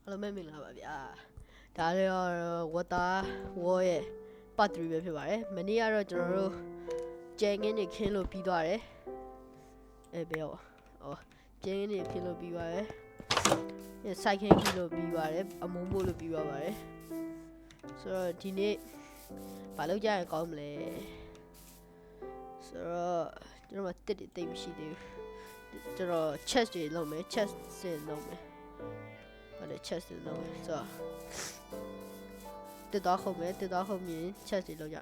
Hello မင်္ဂလာပါဗျာဒါလည်းဝတ်သားဝေါ်ရဲ့ part 3ပဲဖြစ်ပါတယ်မနေ့ကတော့ကျွန်တော်တို့ကျန်ငင်းနေခင်းလို့ပြီးသွားတယ်ဘယ်ရောကျန်ငင်းနေခင်းလို့ပြီးသွားတယ်စိုက်ခင်းပြီးလို့ပြီးသွားတယ်အမုံမို့လို့ပြီးသွားပါတယ်ဆိုတော့ဒီနေ့ဘာလုပ်ကြရင်ကောင်းမလဲဆိုတော့ကျွန်တော်တစ်တိတ်မရှိသေးဘူးကျွန်တော် chest တွေလုပ်မယ် chest စင်လုပ်မယ်the chest လုပ်မယ်ဆိုတော့တက်တော့ခုံမြင် chest တွေလုပ်ကြ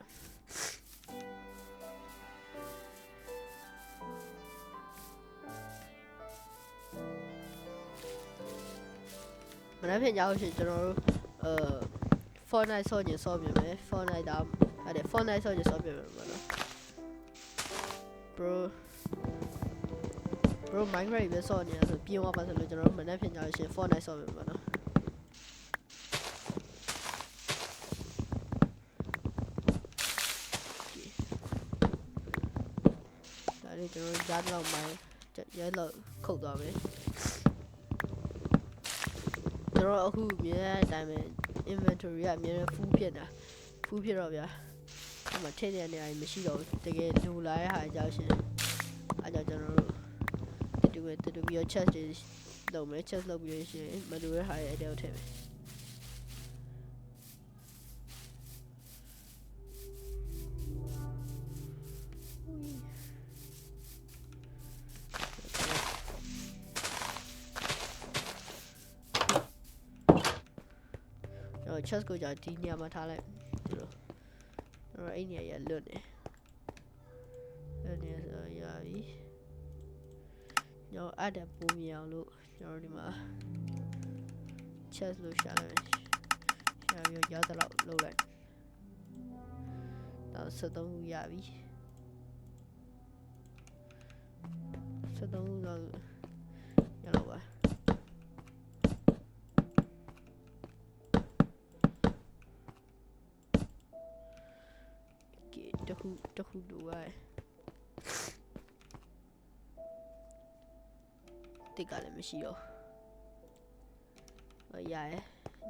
မနေ့ပြန်ရောက်ရှင်ကျွန်တော်တို့Fortnite ဆော့ရင်ဆော့ပြင်မယ် Fortnite ဒါအဲ့ဒါ Fortnite ဆော့ရင်ဆော့ပြင်မယ်ပေါ့နော် bro Minecraft ပဲဆော့နေရဆိုပြင်သွားပါဆိုလို့ကျွန်တော်တို့မနေ့ပြန်ရောက်ရှင် Fortnite ဆော့ပြင်ပေါ့နော်ဒါလေးကျွန်တော်ကြားတော့မှရဲလောက်ခုတ်သွားမယ်ကျွန်တော်အခုမြင်တဲ့အတိုင်းပဲ inventory ကအမြဲတမ်း full ဖြစ်တော့ဗျာဒီမှာထည့်တဲ့နေရာမရှိတော့ဘူးတကယ်လိုလာတဲ့ဟာကြောက်ရှင်အားကြောင့်ကျွန်တော်တို့တူပြီးတော့ chest တွေလုပ်မယ် chest လုပ်ပြီးရှင်မလိုတဲ့ဟာတွေအတဲကိုထည့်မယ်chest ကိုကြာဒီနေရာမှာထားလိုက်ဒီလိုအဲ့နေရာရလွတ်နေအဲ့နေရာဆိုရပြီကျွန်တော်အတက်ပိုးမြအောင်လို့ကျွန်တော်ဒီမှာ chest လို့ရှာလိုက်ပြီးရသလောက်လုပ်လိုက်တော့73ခုရပြီ73ခုတော့ရတော့ပါတခုလိုပါတိတ်ကလည်းမရှိတော့ရရ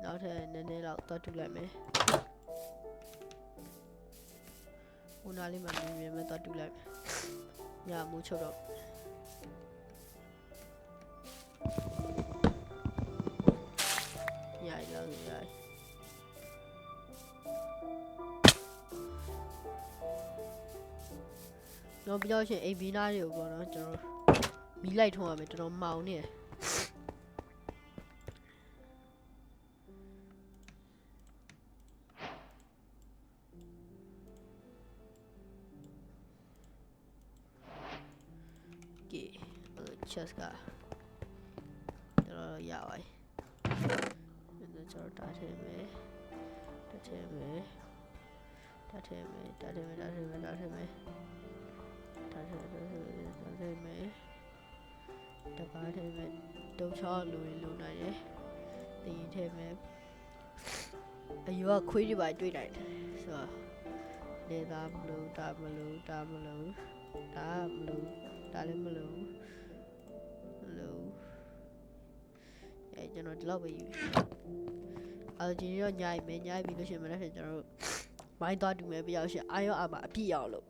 နောက်ထပ်နည်းနည်းတော့တွတ်ထူလိုက်မယ်ဟိုနားလေးမှာမြင်တွတ်ထူလိုက်ညမိုးချုပ်တော့ရတော့ပြောရှင်အိမ်ဘီနာတွေကိုပေါ့နော်ကျွန်တော်မီးလိုက်ထုံးရမယ်တော်တော်မောင်နေကဲchest ကတော်ရပါတယ်ကျွန်တော်တားထည့်မယ်တကားထည့်မယ်တကားထည့်မယ်တုံချောလိုနိုင်တယ်တင်ထည့်မယ်အယူကခွေးတွေပါတွေ့လိုက်တယ်ဆိုတော့လေသားမလို့ဒါလည်းမလို့ကျွန်တော်ဒီလောက်ပဲယူဒီတော့ညိုက်ပြီးလို့ရှိရင်မနေ့ကကျွန်တော်တို့မိုင်းသွားတူမယ်ပြရရှင်အာရောအမအပြည့်ရအောင်လို့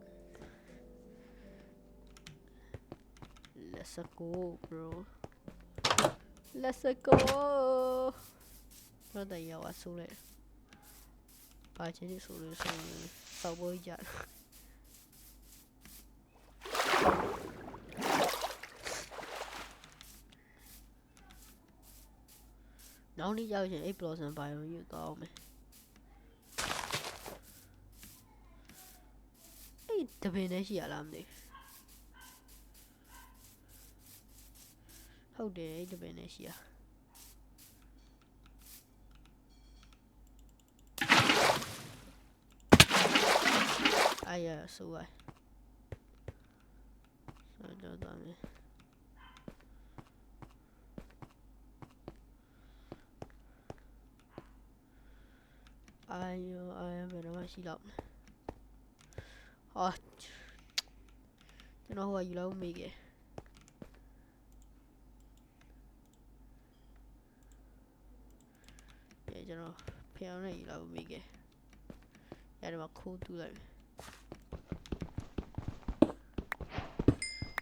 Let's go bro Let's go တော့တရားဝဆိုးလိုက်ပါချင်းနေဆိုလို့စောက်ပေါ်ကြနောက်နေ့ရောက်ရင်8 blossom ပါရုံယူတော့အောင်မယ်အဲ့တပင်နဲ့ရှိရလားမသိဟုတ်တယ်အဲ့တပင်နဲ့ရှိရအဲ့ရဆိုးတော့တော့မယ်အာယဘယ်တော့မှရှိတော့ဟာကျွန်တော်ဟိုယူလို့မေးခဲ့ လေကျွန်တော်ဖျောင်းနေရလောက်မိခဲ့ရတယ်မှာခိုးတူးလိုက်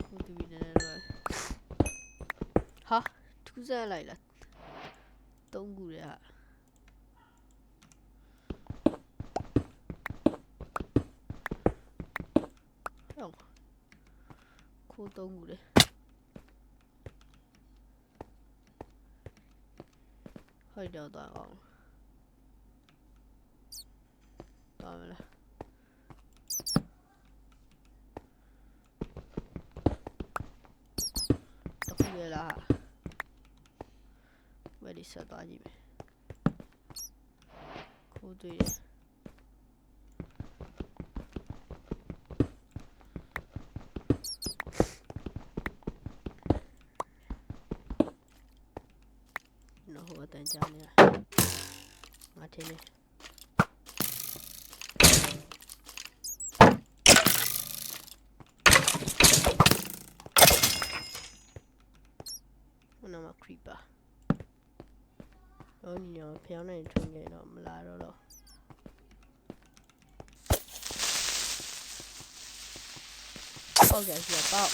ခိုးတူးပြီးနေတော့ဟာထူးဆန်းလိုက်လား3ခုလေဟာခိုး3ခုလေဟိုက်တော့တော့အောင်တော်မလားတခုလေလားဝယ်ဒီဆက်သွားကြည့်မယ်ခိုးတွေ့တယ်နော်ဟိုအတန်ကြာနေတာငါထင်တယ်နော်မခရီပါတော့ညဖျောင်းနေထွင်နေတော့မလာတော့လို့ပေါက်ကြစီပေါက်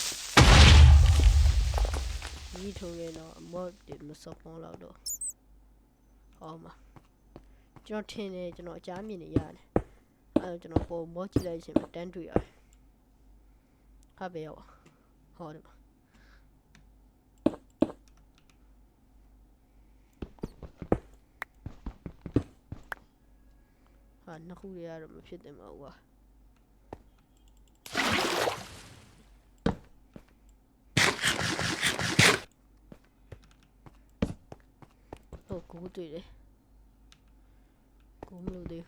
ဒီထုံနေတော့အမော့ဒီမစောပေါလောက်တော့ဟောမှာကျွန်တော်ထင်တယ်ကျွန်တော်အချားမြင်နေရတယ်အဲကျွန်တော်ပုံမော့ကြည့်လိုက်ရှင်တန်းတွေ့ရတယ်ဟာပဲရောဟောတယ်ဟာနှစ်ခုတွေကတော့မဖြစ်တယ်မဟုတ်ပါဟုတ်ကိုတွေ့တယ်ကိုမလို့သေး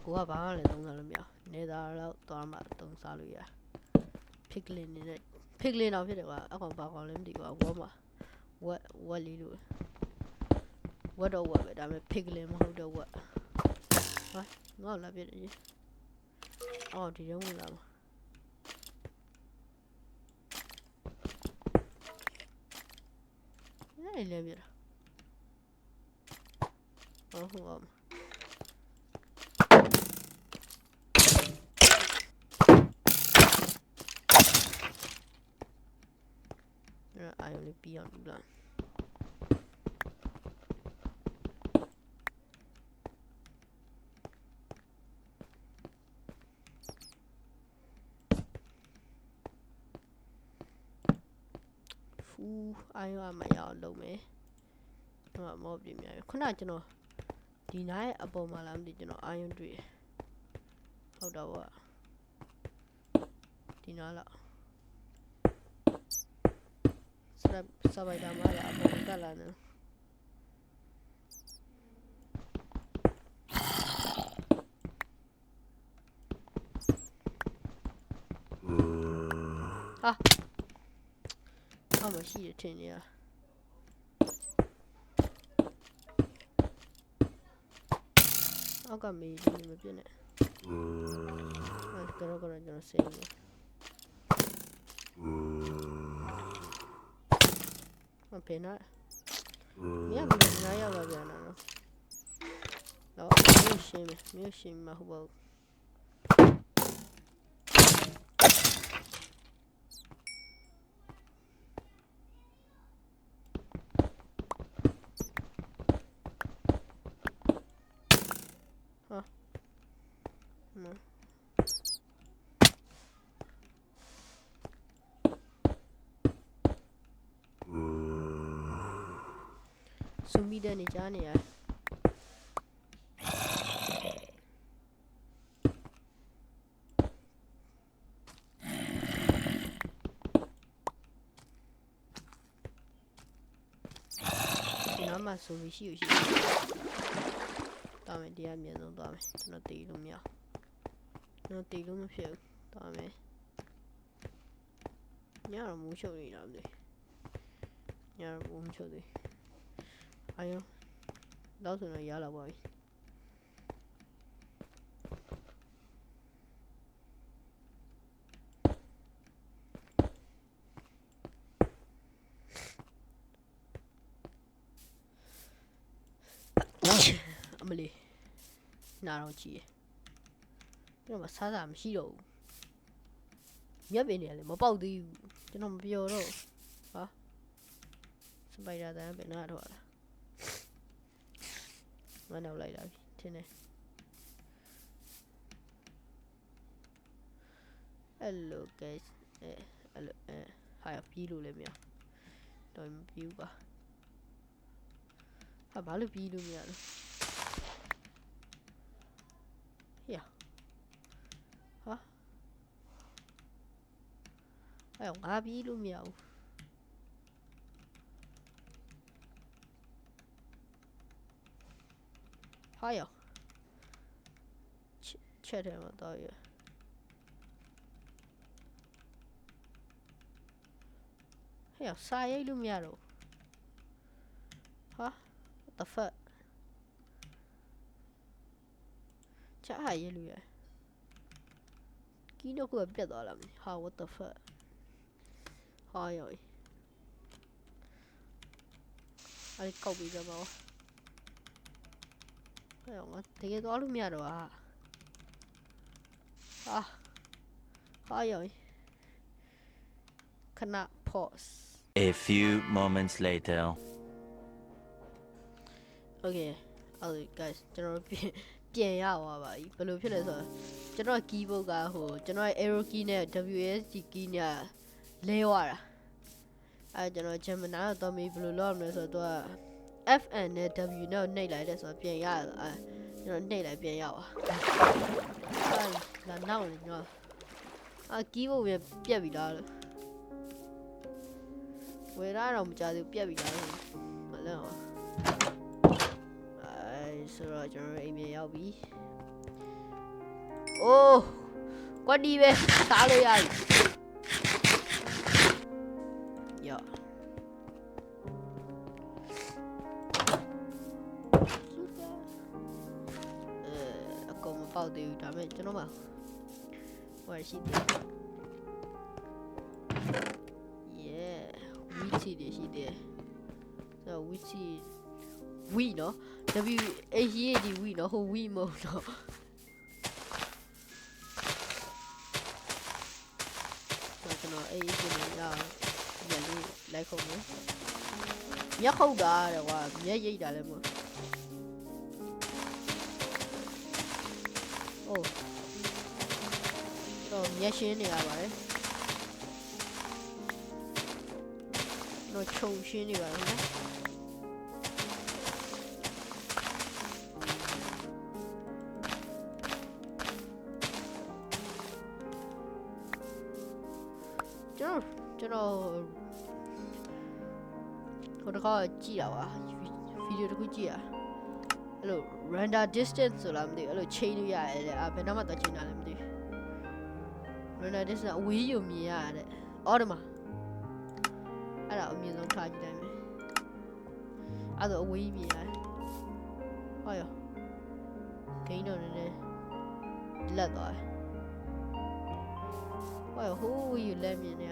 ကိုကဘာမှလည်းသုံးစားလို့မရနေသားတော့သွားမှသုံးစားလို့ရဖိကလင်းနေတဲ့ဖိကလင်းတော့ဖြစ်တယ်ကွာအကောင်ဘာကောင်လဲမသိကွာဝတ်မှာဝတ်လေးလို့ဝတ်တော့ဝတ်ပဲဒါပေမဲ့ဖိကလင်းမဟုတ်တော့ဝတ်ဟာငါ့လာပြတယ်ကြီးအော်ဒီတော့ဝင်လာမှာအဲ့လေပြတာဟုတ်ဟုတ်အဲ့အာရုံလေးပြီးအောင်လုပ်လိုက်ဖူးအာရုံမရအောင်လုပ်မယ်တော့မော့ပြမြခုနကျွန်တော်ဒီနားရဲ့အပေါ်မှာလားမသိကျွန်တော်အာရုံတွေ့ဟုတ်တော့ဗောဒီနားလားစပိုက်တာမှာအပေါ်တက်လာနေဟာမရှိရထင်နေရအောက်ကမေးတယ်မပြည့်နဲ့ကတော့ကျွန်တော်စိတ်နေမပင်နာမြတ်ဘယ်လိုနားရောက်လာပြန်တော့တော့မြို့ရှင်းမဟုတ်ပါဘူးซูมတဲ့နေကြနေရဒီနားမှာဆိုရှိတာမယ်တရားအမြဲဆုံးသွားမယ်ကျွန်တော်တီးလို့မရကျွန်တော်တီးလို့မဖြစ်ဘူးသွားမယ်ညတော့မူးချုပ်နေတာမသိညတော့မူးချုပ်သေး哎呦，老孙人压了我。အမလေးနာတော့ကြည့်ကျွန်တော်မစားစားမရှိတော့ဘူးမြက်ပင်နေလေမပေါက်သေးဘူးကျွန်တော်မပြောတော့ဟာစပိုက်ဒါတန်းပဲနားတော့လာမနောက်လိုက်လာပြီထင်းနေHello guys ဟာပြီးလို့လည်းမရတော့မပြီးဘူးပါဟာဘာလို့ပြီးလို့မရလဲဟေ့ဟာငါပြီးလို့မရဘူးဟာချက်တယ်မတော့ရဟဲ့စာရိုက်လို့မရတော့ဟာ what the fuck ချာရေးလို့ရကီးတော့ကိုပြတ်သွားလားမသိဟာ what the fuck ဟာရောအဲ့ကောက်ပြီးကြပါဦးဟဲ့ငါတကယ်သွားလို့မရတော့ဟာရောခဏ pause A few moments later. Okay, guys, ကျွန်တော်ပြန်ရသွားပါပြီဘယ်လိုဖြစ်လဲဆိုတော့ကျွန်တော် keyboard ကဟိုကျွန်တော် arrow key နဲ့ WSD key နဲ့လဲသွားတာကျွန်တော် Gemini တော့မေးဘယ်လိုလုပ်ရမလဲဆိုတော့ FN နဲ့ W နဲ့နှိပ်လိုက်တယ်ဆိုတော့ပြန်ရတာကျွန်တော်နှိပ်လိုက်ပြန်ရပါလာနောက်နေတော့keyboard ပြက်ပြီလားလို့ဝယ်ရတော့မကြသေးဘူးပြက်ပြီလားမလဲဟောဆိုတော့ကျွန်တော်အိမ်ပြန်ရောက်ပြီအိုးကွက်ဒီပဲစားလို့ရပြီယောအကောင်မပေါက်သေးဘူးဒါပေမဲ့ကျွန်တော်မှဟိုရှိသေးဝီချီတွေရှိတယ်ဆိုတော့ဝီချီဝီနော် WHEAD ဝီနော်ဟိုဝီမဟုတ်တော့ကျွန်တော်အေးရှင်နေရပြန်လေးလိုက်ခုံမယ်မျက်ခုတ်တာတဲ့ကွာမျက်ရိပ်တာလည်းမဟုတ်အိုးတော့မျက်ရှင်းနေရပါတယ်တော့ခြုံရှင်းနေပါတော့ကျွန်တော်ဟိုတခါကြည့်တာပါဗီဒီယိုတစ်ခုကြည့်တာအဲ့လို render distance ဆိုလားမသိဘူးအဲ့လိုချိန်လို့ရတယ်တဲ့ဘယ်တော့မှတော့ချိန်တာလည်းမသိဘူး render distance အဝေးယူမြင်ရတယ်အော်ဒီမှာအဲ့ဒါအမြင်ဆုံးထားကြည့်လိုက်မယ်အဲ့ဒါအဝေးမြင်ရတယ်ဟောရဂိမ်းတော့နည်းနည်းလက်သွားတယ်ဟောရဟိုးယူလက်မြင်နေ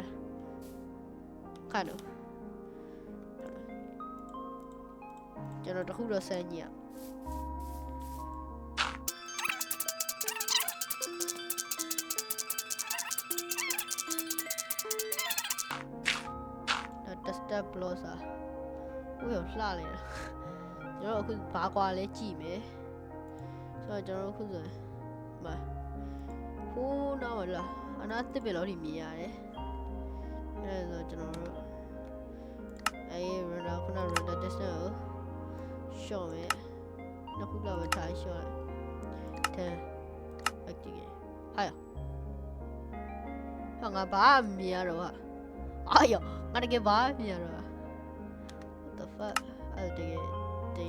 ခါတော့ကျွန်တော်တခုတော့စမ်းကြည့်ရတက်ဘလော့စာဟိုရလှလိုက်တာကျွန်တော်အခုဘာကွာလဲကြည့်မယ်ဆိုတော့ကျွန်တော်အခုဆိုမဟိုးနောက်မလားအနာတစ်ပင်လို့ဒီမြင်ရတယ်အဲ့ဒါဆိုကျွန်တော်တို့render ခုန render distance ကိုရှော့မယ်နှစ်ခုလောက်ပဲထားရှော့လိုက်active ဟာငါဘာမြင်ရတော့အာယောငါတကယ်ဘာမြင်ရတော့ what the fuck အဲ့တကယ်ရဒီ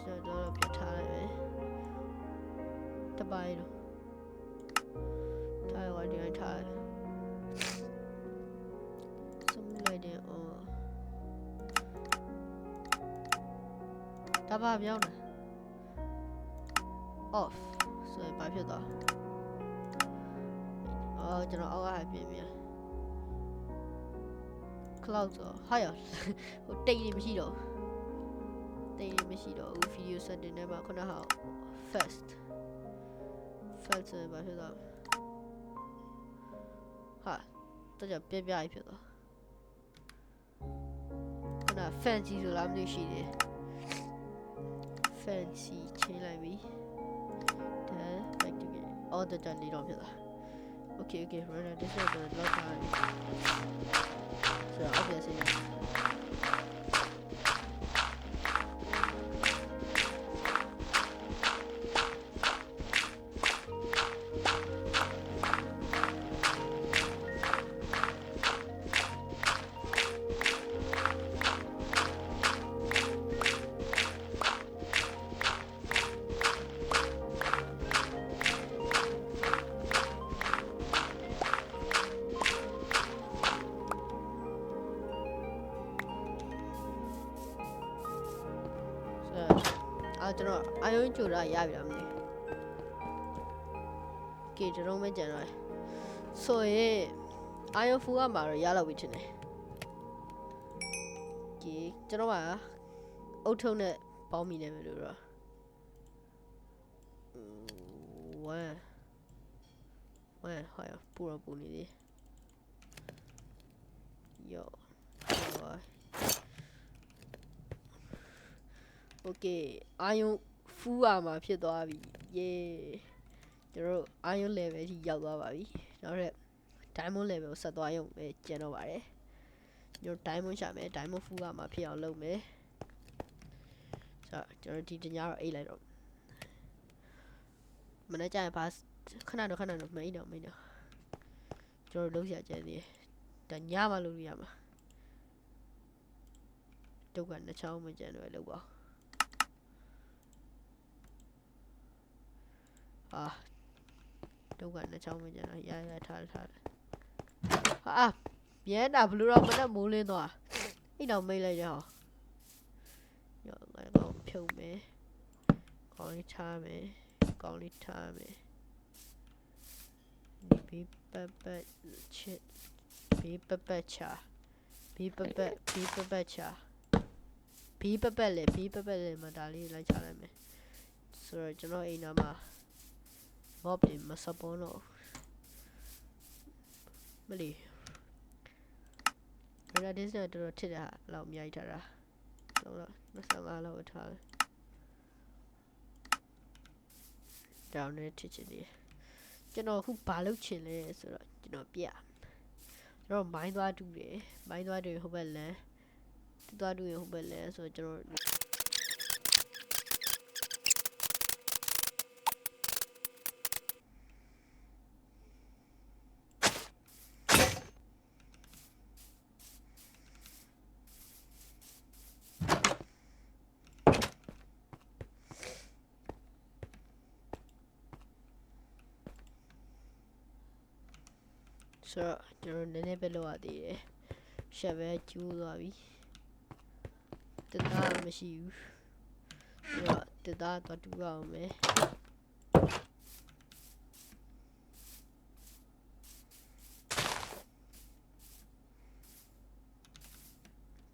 စတော့ပြထားလိုက်တပိုင်းတော့ထားရဒီထားစမလိုက်တယ်ဒါပါပြောင်းတယ် off ဆိုရင်ဘာဖြစ်သွားကျွန်တော်အောက်ကပြင်ပြန် cloud ဆိုဟာရဟိုတိတ်နေမရှိတော့ တိတ်မရှိတော့ဘူး video setting ထဲမှာခုနက fast ဆိုရင်ဘာဖြစ်သွားဟာတော့ကြပြပြကြီးဖြစ်သွားခုန fancy ဆိုလားမသိရှိတယ် fancy ချင်းလိုက်ပြီ then back to get all the done လေးတော့ဖြစ်သွား okay right this is the log time so obviouslyကျွန်တော်အာယုံကြိုတာရပြီလားမသိဘူး။ကဲကျွန်တော်မကြံတော့ဆိုရင်အာယုံဖူကမှာတော့ရလောက်ပြီထင်တယ်။ကဲကျွန်တော်ကအုတ်ထုံနဲ့ပေါင်းမိနေမယ်လို့တော့ဝမ်ဟောရပူတော့ပူနေသေးယောโอเคအာယုံဖူးရမှာဖြစ်သွားပြီယေကျွန်တော်အာယုံ level ထိရောက်သွားပါပြီနောက်ထပ် diamond level ကိုဆက်သွားရုံပဲကျန်တော့ပါတယ်ကျွန်တော် diamond ရှာမယ် diamond ဖူးရမှာဖြစ်အောင်လုပ်မယ်ဆိုတော့ကျွန်တော်ဒီတညတော့အိတ်လိုက်တော့မနေ့ကျရင်ဘာခဏတော့မိန်တော့ကျွန်တော်လုပ်ရကြသေးတယ်တညမှလုပ်လို့ရမှာတုတ်ကနှစ်ချောင်းမကျန်တော့လုပ်ပါတုတ်ကနှစ်ချောင်းမကျန်တော့ရထားဟာမြဲတာဘလူးတော့မနဲ့မိုးလင်းသွားအဲ့တော့မိတ်လိုက်ရအောင်ရောငါတော့ဖြုံမယ်ကောင်းလေးထားမယ်ဒီဘေးပတ်ချစ်ဘေးပတ်ချာဘေးပတ်လေမဒါလေးလိုက်ချလိုက်မယ်ဆိုတော့ကျွန်တော်အိမ်နာမှာဘော့ပြင်မစပေါ်တော့မလီဘယ်လိုဒီစတော့တော်ထစ်တာလောက်အများကြီးထားတာတော့25လောက်ထားတယ်တောင်းနေထစ်ချင်တယ်ကျွန်တော်အခုဘာလုပ်ချင်လဲဆိုတော့ကျွန်တော်ပြကျွန်တော်မိုင်းသွားတူတယ်မိုင်းသွားတူဟိုဘက်လမ်းသွားတူရင်ဟိုဘက်လမ်းဆိုတော့ကျွန်တော်ဆိုတော့ကျွန်တော်နည်းနည်းပဲလောက်ရသေးတယ်ရှက်ပဲကျိုးသွားပြီတသားမရှိဘူးဆိုတော့တသားတော့တူအောင်မယ်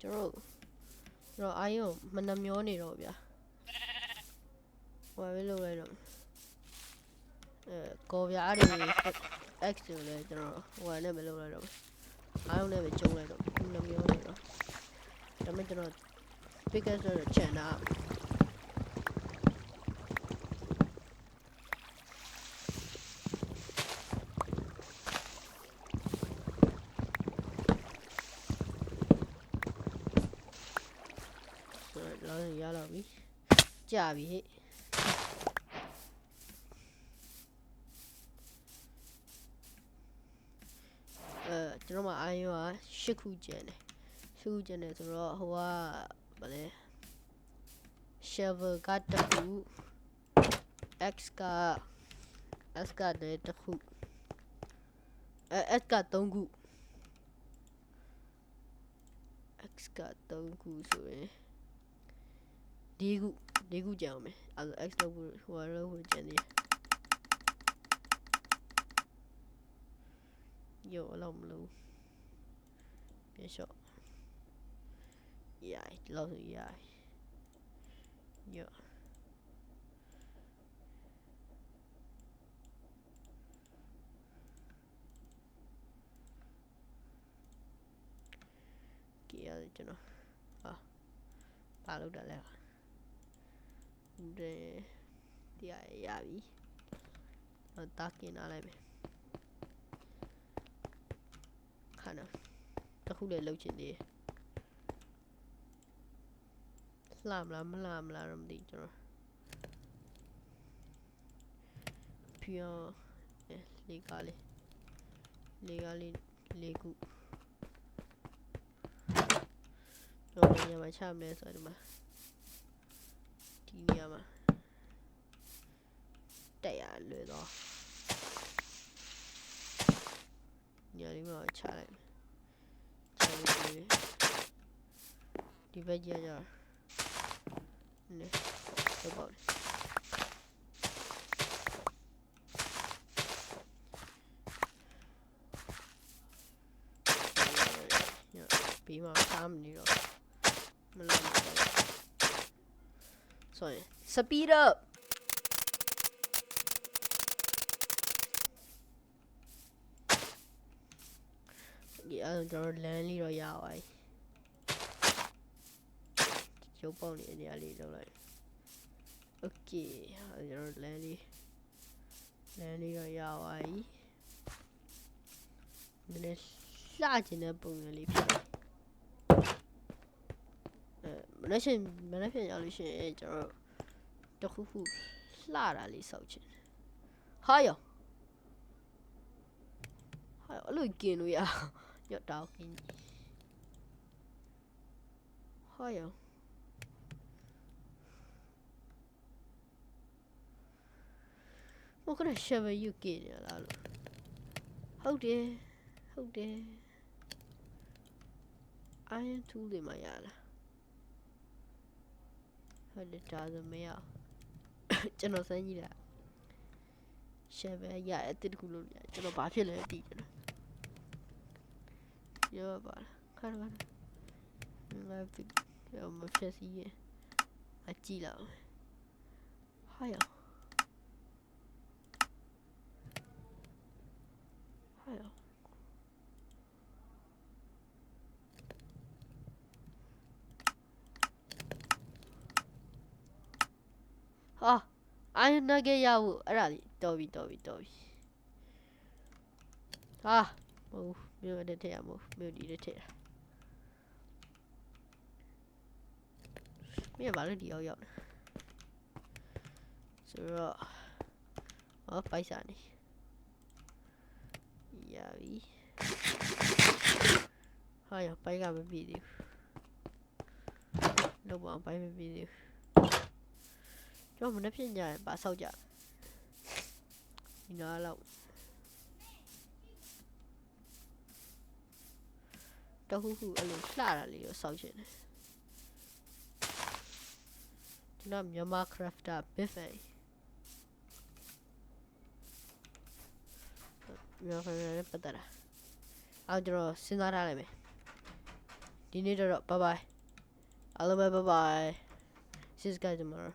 ကျွန်တော်အာယုံမနှမျောနေတော့ဗျာဟိုပဲလုပ်လိုက်တော့ကော်ဗျာတွေX ဆိုလဲကျွန်တော်ဟိုနဲ့မလုပ်လိုက်တော့အားလုံးနဲ့ပဲကျုံလိုက်တော့နှမျောနေတော့ဒါပေမဲ့ကျွန်တော် biggest ဆိုတော့ channel ဆိုတော့လောရလာပြီကြာပြီဟဲ့ကျွန်တော်မှာအာယုံက8ခုကျန်တယ်ဆိုတော့ဟိုကဗာလဲ shovel ကတခု x ကလည်းတခုs က3ခု x က3ခုဆိုရင်4ခုကျန်အောင်မယ်အဲ့ဒါ x လို့ဟိုလို့ကျန်နေ有了唔လို့ပြန်လျှော့ရိုက်လောက်ရိုက် Yo. Kia chứ nó. À. Ba lúc đã leo. Để thì ai bị. Nó tắc cái nào lại mày. Khả năng. Ta không để lâu chuyện đi. Làm đi cho nó. Pure legally legu rồi nhà mà chạm này rồi mà thì nhà mà đẩy lừa đó nhà đi mà trả lại đi về nhà rồi nè tôi bảo bị mà cam đi rồi mình làm sorry speed up giờ cho lên đi rồi giàu ấy chỗ bao nhiêu nhà đi đâu lại ok giờ lên đi rồi giàu ấy mình xa chỉ là bùng lên đi nói chuyện要chuyện就都呼呼拉拉里手钱，还有累见了呀，要到给你，还有我可能稍微有见了了，好的，iron tool 的嘛呀了。ဟုတ်တယ်ဒါဆိုမရကျွန်တော်စမ်းကြည့်လိုက်ရှယ်ပဲရအစ်တစ်ခုလို့ရကျွန်တော်ဘာဖြစ်လဲသိကျွန်တော်ရောပါခါတော့ငါပြရောမဖြစ်စီရအကြည့်လောက်ဟာရောဟာအိုင်နဂေရဘူးအဲ့ဒါလေးတော်ပြီဟာမဟုတ်မြို့တဲ့ထဲရမဟုတ်မြို့ဒီတဲ့ထဲမင်းဘာလို့ဒီရောက်နေဆိုတော့ပိုက်စားနေရပြီဟာရပိုက်ကမပြည့်သေးဘူးတော့ဘာပိုက်မပြည့်သေးဘူးကျွန်တော်မနေ့ဖြစ်ကြရင်ပါဆောက်ကြဒီနားလောက်တခုခုအဲ့လိုလှတာလေးကိုဆောက်ချင်တယ်ကျွန်တော်မြန်မာ crafter buffet မြန်မာ crafter နဲ့ပတ်သက်တာအဲ့ကျွန်တော်စဉ်းစားထားလိုက်မယ်ဒီနေ့တော့ bye bye အားလုံးပဲ bye bye see you guys tomorrow